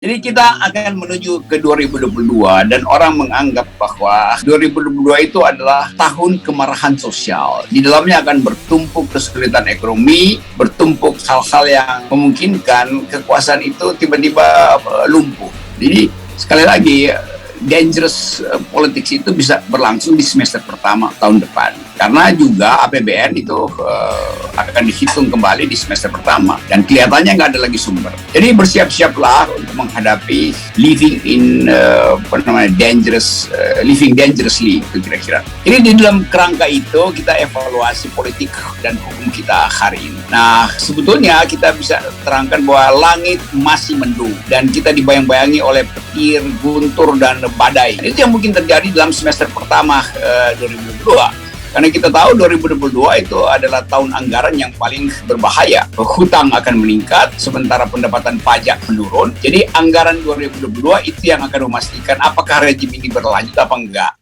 Jadi kita akan menuju ke 2022 dan orang menganggap bahwa 2022 itu adalah tahun kemarahan sosial. Di dalamnya akan bertumpuk kesulitan ekonomi, bertumpuk hal-hal yang memungkinkan kekuasaan itu tiba-tiba lumpuh. Jadi sekali lagi, dangerous politics itu bisa berlangsung di semester pertama tahun depan. Karena juga APBN itu akan dihitung kembali di semester pertama. Dan kelihatannya nggak ada lagi sumber. Jadi bersiap-siaplah untuk menghadapi living dangerously itu kira-kira. Jadi di dalam kerangka itu kita evaluasi politik dan hukum kita hari ini. Nah, sebetulnya kita bisa terangkan bahwa langit masih mendung. Dan kita dibayang-bayangi oleh petir, guntur, dan badai. Itu yang mungkin terjadi dalam semester pertama 2022. Karena kita tahu 2022 itu adalah tahun anggaran yang paling berbahaya. Hutang akan meningkat, sementara pendapatan pajak menurun. Jadi anggaran 2022 itu yang akan memastikan apakah rejim ini berlanjut apa enggak.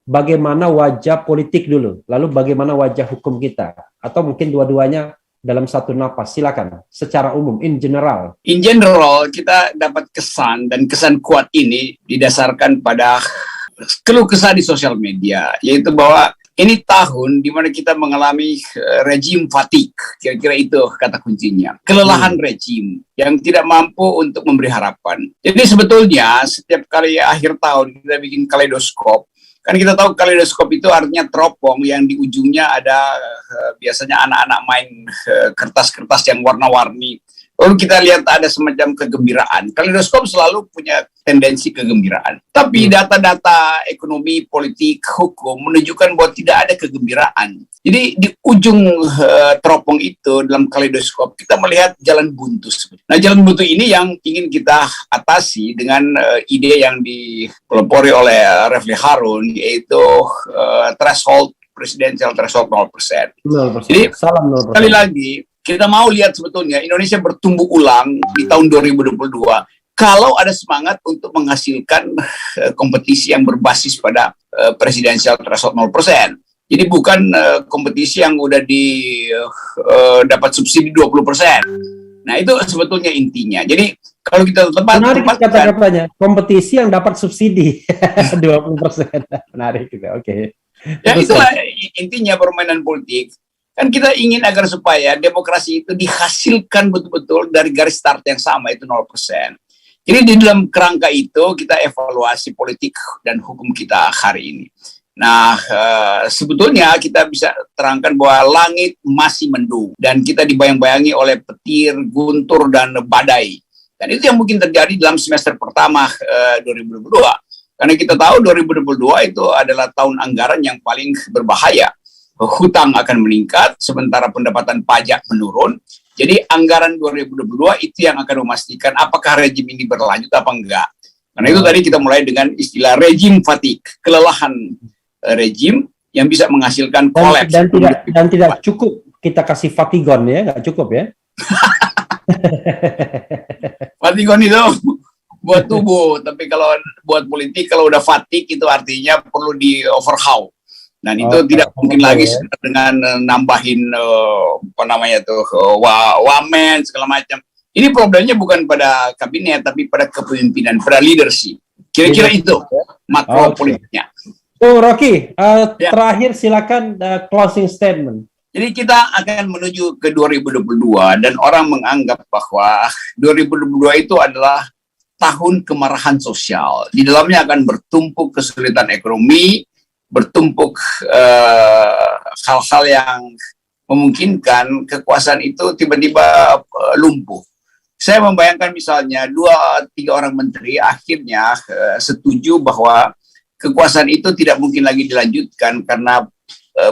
Bagaimana wajah politik dulu, lalu bagaimana wajah hukum kita, atau mungkin dua-duanya dalam satu napas. Silakan, secara umum, in general. In general, kita dapat kesan, dan kesan kuat ini didasarkan pada keluh kesah di sosial media, yaitu bahwa ini tahun di mana kita mengalami rejim fatigue, kira-kira itu kata kuncinya. Kelelahan rejim yang tidak mampu untuk memberi harapan. Jadi sebetulnya setiap kali akhir tahun kita bikin kaleidoskop. Kan kita tahu kaleidoskop itu artinya teropong yang di ujungnya ada biasanya anak-anak main kertas-kertas yang warna-warni. Lalu kita lihat ada semacam kegembiraan. Kaleidoskop selalu punya tendensi kegembiraan. Tapi data-data ekonomi, politik, hukum menunjukkan bahwa tidak ada kegembiraan. Jadi di ujung teropong itu dalam kaleidoskop kita melihat jalan buntu. Nah, jalan buntu ini yang ingin kita atasi dengan ide yang dipelopori oleh Refli Harun, yaitu presidential threshold 0%. 0%. Jadi salam 0%. Sekali lagi, kita mau lihat sebetulnya Indonesia bertumbuh ulang di tahun 2022 kalau ada semangat untuk menghasilkan kompetisi yang berbasis pada presidensial threshold 0%. Jadi bukan kompetisi yang udah dapat subsidi 20%. Nah, itu sebetulnya intinya. Jadi kalau kita menarik kata-katanya, kompetisi yang dapat subsidi 20%. Menarik juga. Oke. Ya, itulah intinya permainan politik. Kan kita ingin agar supaya demokrasi itu dihasilkan betul-betul dari garis start yang sama, itu 0%. Jadi di dalam kerangka itu kita evaluasi politik dan hukum kita hari ini. Nah, sebetulnya kita bisa terangkan bahwa langit masih mendung dan kita dibayang-bayangi oleh petir, guntur, dan badai. Dan itu yang mungkin terjadi dalam semester pertama 2022. Karena kita tahu 2022 itu adalah tahun anggaran yang paling berbahaya. Hutang akan meningkat, sementara pendapatan pajak menurun. Jadi anggaran 2022 itu yang akan memastikan apakah rejim ini berlanjut apa enggak. Karena itu tadi kita mulai dengan istilah rejim fatigue, kelelahan rejim yang bisa menghasilkan kolaps. Dan tidak cukup kita kasih fatigon ya, nggak cukup ya. Fatigon itu buat tubuh, tapi kalau buat politik, kalau udah fatigue itu artinya perlu di overhaul. Dan itu tidak mungkin lagi dengan nambahin wamen segala macam. Ini problemnya bukan pada kabinet, tapi pada kepemimpinan, pada leadership. Kira-kira itu makro politiknya. Rocky, terakhir silakan closing statement. Jadi kita akan menuju ke 2022 dan orang menganggap bahwa 2022 itu adalah tahun kemarahan sosial. Di dalamnya akan bertumpuk kesulitan ekonomi, bertumpuk hal-hal yang memungkinkan kekuasaan itu tiba-tiba lumpuh. Saya membayangkan misalnya 2-3 orang menteri akhirnya setuju bahwa kekuasaan itu tidak mungkin lagi dilanjutkan karena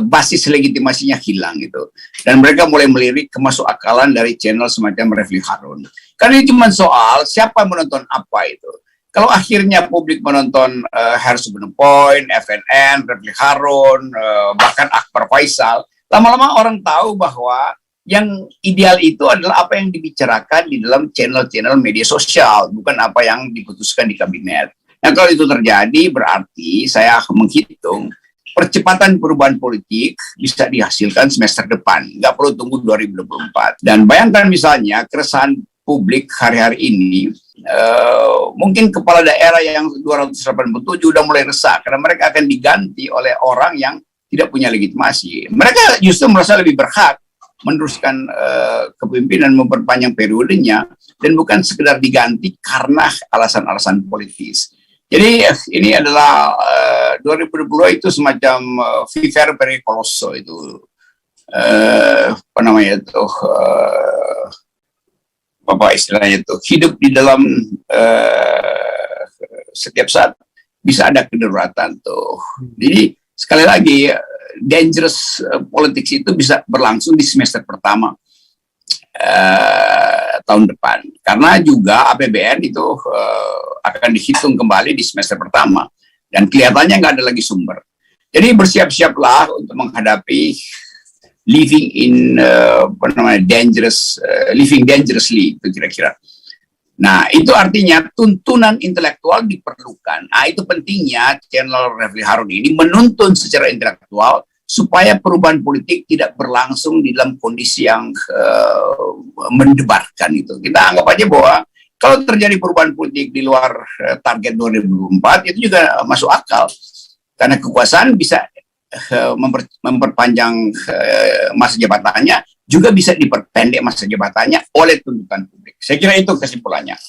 basis legitimasinya hilang gitu. Dan mereka mulai melirik kemasukakalan dari channel semacam Refli Harun. Karena ini cuma soal siapa menonton apa itu. Kalau akhirnya publik menonton Harus Point, FNN, Refli Harun, bahkan Akbar Faisal, lama-lama orang tahu bahwa yang ideal itu adalah apa yang dibicarakan di dalam channel-channel media sosial, bukan apa yang diputuskan di kabinet. Nah, kalau itu terjadi, berarti saya menghitung percepatan perubahan politik bisa dihasilkan semester depan, nggak perlu tunggu 2024. Dan bayangkan misalnya keresahan publik hari-hari ini, mungkin kepala daerah yang 287 udah mulai resah karena mereka akan diganti oleh orang yang tidak punya legitimasi. Mereka justru merasa lebih berhak meneruskan kepemimpinan, memperpanjang periodenya, dan bukan sekedar diganti karena alasan-alasan politis. Jadi ini adalah 2022 itu semacam viver pericoloso itu, apa namanya itu, apa istilahnya itu, hidup di dalam setiap saat bisa ada kedaruratan tuh. Jadi sekali lagi dangerous politics itu bisa berlangsung di semester pertama tahun depan, karena juga APBN itu akan dihitung kembali di semester pertama dan kelihatannya nggak ada lagi sumber. Jadi bersiap-siaplah untuk menghadapi living in living dangerously itu kira-kira. Nah, itu artinya tuntunan intelektual diperlukan. Nah, itu pentingnya channel Refli Harun ini menuntun secara intelektual supaya perubahan politik tidak berlangsung di dalam kondisi yang mendebarkan itu. Kita anggap aja bahwa kalau terjadi perubahan politik di luar target 2024 itu juga masuk akal. Karena kekuasaan bisa memperpanjang masa jabatannya, juga bisa diperpendek masa jabatannya oleh tuntutan publik. Saya kira itu kesimpulannya.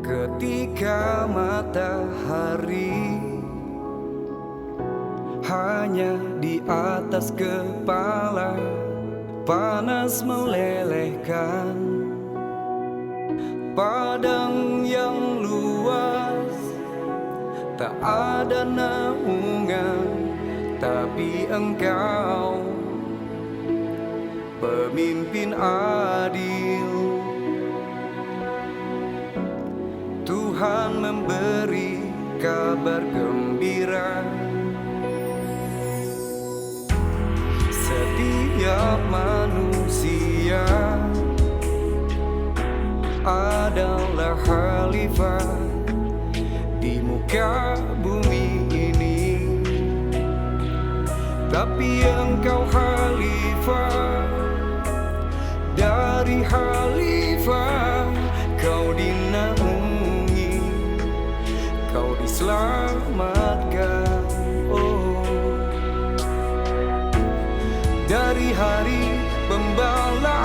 Ketika matahari hanya di atas kepala, panas melelehkan padang yang luas, tak ada naungan, tapi engkau pemimpin adil. Tuhan memberi kabar gembira. Setiap manusia adalah khalifah di muka bumi ini, tapi engkau khalifah dari khalifah. Kau dinaungi, kau diselamatkan, oh. Dari hari pembalasan